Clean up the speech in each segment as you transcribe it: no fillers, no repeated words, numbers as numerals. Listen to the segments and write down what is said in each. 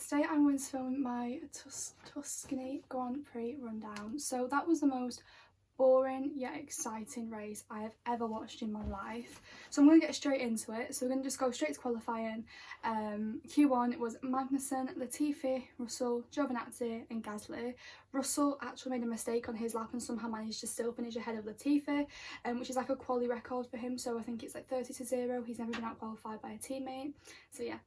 today I'm going to film my Tuscany Grand Prix rundown. So that was the most boring yet exciting race I have ever watched in my life. So I'm going to get straight into it. So we're going to just go straight to qualifying. Q1 it was Magnussen, Latifi, Russell, Giovinazzi and Gasly. Russell actually made a mistake on his lap and somehow managed to still finish ahead of Latifi, which is like a quali record for him. So I think it's like 30-0. He's never been out qualified by a teammate. So yeah.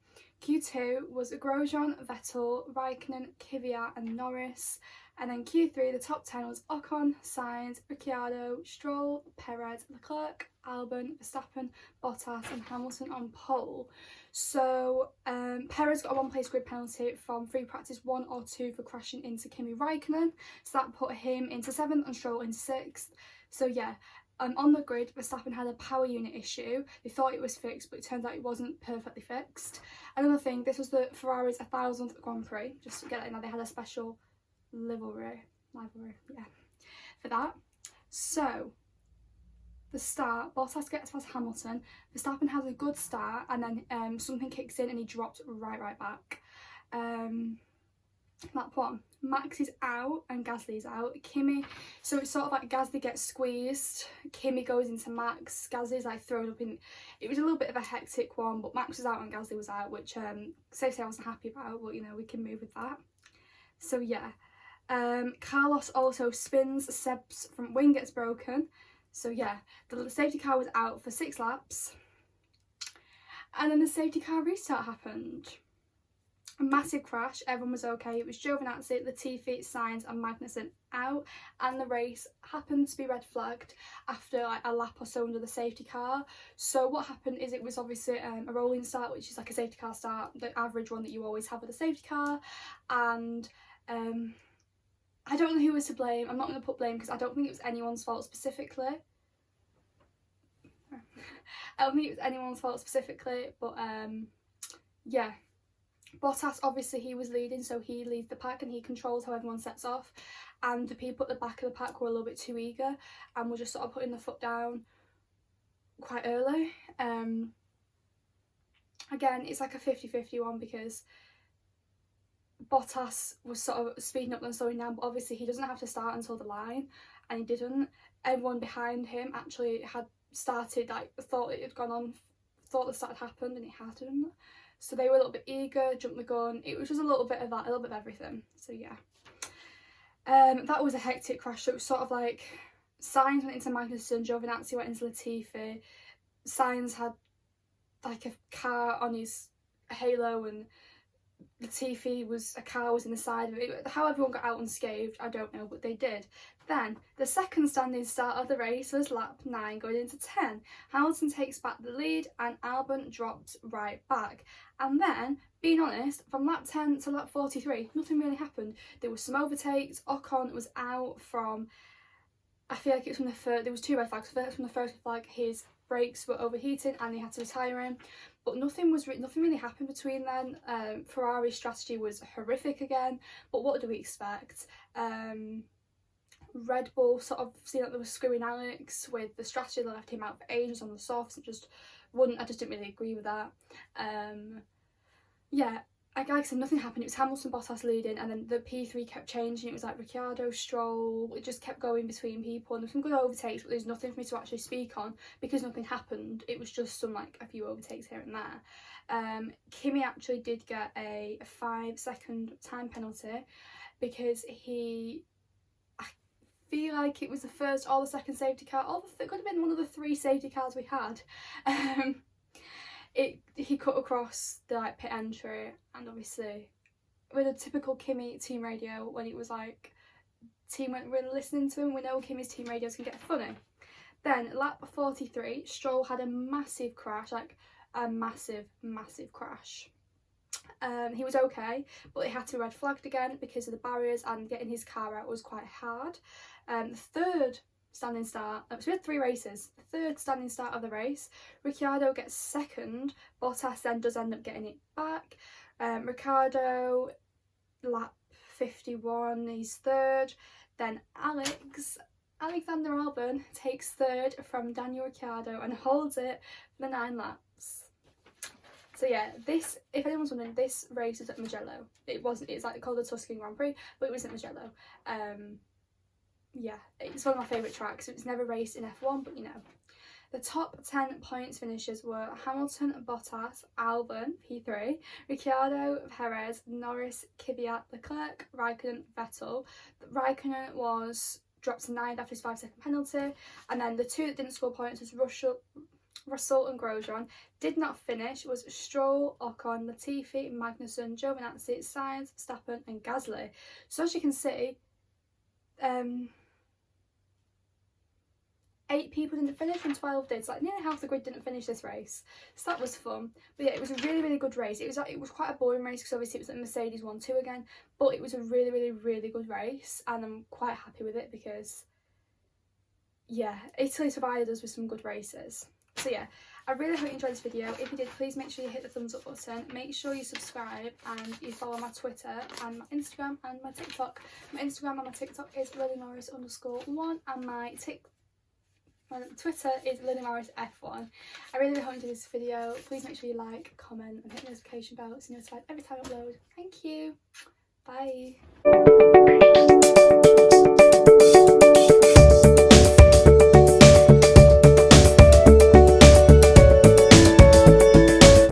Q2 was Grosjean, Vettel, Raikkonen, Kvyat and Norris. And then Q3, the top 10 was Ocon, Sainz, Ricciardo, Stroll, Perez, Leclerc, Albon, Verstappen, Bottas and Hamilton on pole. So Perez got a one-place grid penalty from free practice 1 or 2 for crashing into Kimi Raikkonen. So that put him into 7th and Stroll into 6th. So yeah. On the grid, Verstappen had a power unit issue. They thought it was fixed, but it turned out it wasn't perfectly fixed. Another thing, this was the Ferrari's 1000th Grand Prix. Just to get it now, they had a special livery, yeah, for that. So, the start, Bottas gets past Hamilton. Verstappen has a good start, and then something kicks in and he drops right back. Lap 1, Max is out and Gasly's out. Kimi, so it's sort of like Gasly gets squeezed, Kimi goes into Max, Gasly's like thrown up in, it was a little bit of a hectic one, but Max was out and Gasly was out, which safe to say I wasn't happy about, but you know, we can move with that. So yeah, Carlos also spins, Seb's front wing gets broken. So yeah, the safety car was out for 6 laps, and then the safety car restart happened. A massive crash, everyone was okay. It was Giovinazzi, Latifi, Sainz and Magnussen out, and the race happened to be red flagged after like a lap or so under the safety car. So what happened is it was obviously a rolling start, which is like a safety car start, the average one that you always have with a safety car, and I don't know who was to blame. I'm not going to put blame because I don't think it was anyone's fault specifically. I don't think it was anyone's fault specifically, but yeah. Bottas, obviously he was leading, so he leads the pack and he controls how everyone sets off, and the people at the back of the pack were a little bit too eager and were just sort of putting their foot down quite early. Again, it's like a 50-50 one because Bottas was sort of speeding up and slowing down, but obviously he doesn't have to start until the line, and he didn't. Everyone behind him actually had started, like thought it had gone on, thought the start had happened, and it hadn't. So they were a little bit eager, jumped the gun. It was just a little bit of that, a little bit of everything. So yeah. That was a hectic crash. So it was sort of like Sainz went into Magnussen, Giovinazzi went into Latifi. Sainz had like a car on his halo and Latifi a car was in the side of it. How everyone got out unscathed, I don't know, but they did. Then the second standing start of the race was lap 9 going into 10. Hamilton takes back the lead and Albon dropped right back. And then, being honest, from lap 10 to lap 43, nothing really happened. There was some overtakes. Ocon was out from, I feel like it was from the first, there was 2 red flags. First, from the first flag, his brakes were overheating and they had to retire him. But nothing really happened between then. Ferrari's strategy was horrific again, but what do we expect? Red Bull sort of seeing that they were screwing Alex with the strategy that left him out for ages on the softs. I just didn't really agree with that. Yeah, like I said, nothing happened. It was Hamilton, Bottas leading, and then the P3 kept changing. It was like Ricciardo, Stroll, it just kept going between people, and there's some good overtakes, but there's nothing for me to actually speak on because nothing happened. It was just a few overtakes here and there. Kimi actually did get a 5-second time penalty because I feel like it was the first or the second safety car, it could have been one of the 3 safety cars we had. He cut across the pit entry, and obviously with a typical Kimi team radio, when it was like team weren't really listening to him, we know Kimi's team radios can get funny. Then lap 43, Stroll had a massive crash, like a massive crash. He was okay, but it had to be red flagged again because of the barriers, and getting his car out was quite hard. The third standing start, so we had 3 races. The third standing start of the race, Ricciardo gets second. Bottas then does end up getting it back. Ricciardo, lap 51, he's third. Then Alexander Albon takes third from Daniel Ricciardo and holds it for 9 laps. So yeah, this, if anyone's wondering, this race was at Mugello. It's like called the Tuscan Grand Prix, but it was at Mugello. Yeah, it's one of my favourite tracks. It's never raced in F1, but you know. The top 10 points finishers were Hamilton, Bottas, Albon, P3, Ricciardo, Perez, Norris, Kvyat, Leclerc, Raikkonen, Vettel. Raikkonen was dropped to 9th after his 5-second penalty, and then the two that didn't score points was Russell and Grosjean. Did not finish was Stroll, Ocon, Latifi, Magnussen, Giovinazzi, Sainz, Verstappen and Gasly. So as you can see, 8 people didn't finish and 12 did. So like nearly half the grid didn't finish this race. So that was fun. But yeah, it was a really, really good race. It was quite a boring race because obviously it was like Mercedes 1-2 again. But it was a really, really, really good race, and I'm quite happy with it because, yeah, Italy provided us with some good races. So yeah, I really hope you enjoyed this video. If you did, please make sure you hit the thumbs up button. Make sure you subscribe and you follow my Twitter and my Instagram and my TikTok. My Instagram and my TikTok is LilyMorris_1 and my Twitter is LilyMorrisF1. I really hope you enjoyed this video. Please make sure you like, comment and hit the notification bell so you're notified every time I upload. Thank you. Bye.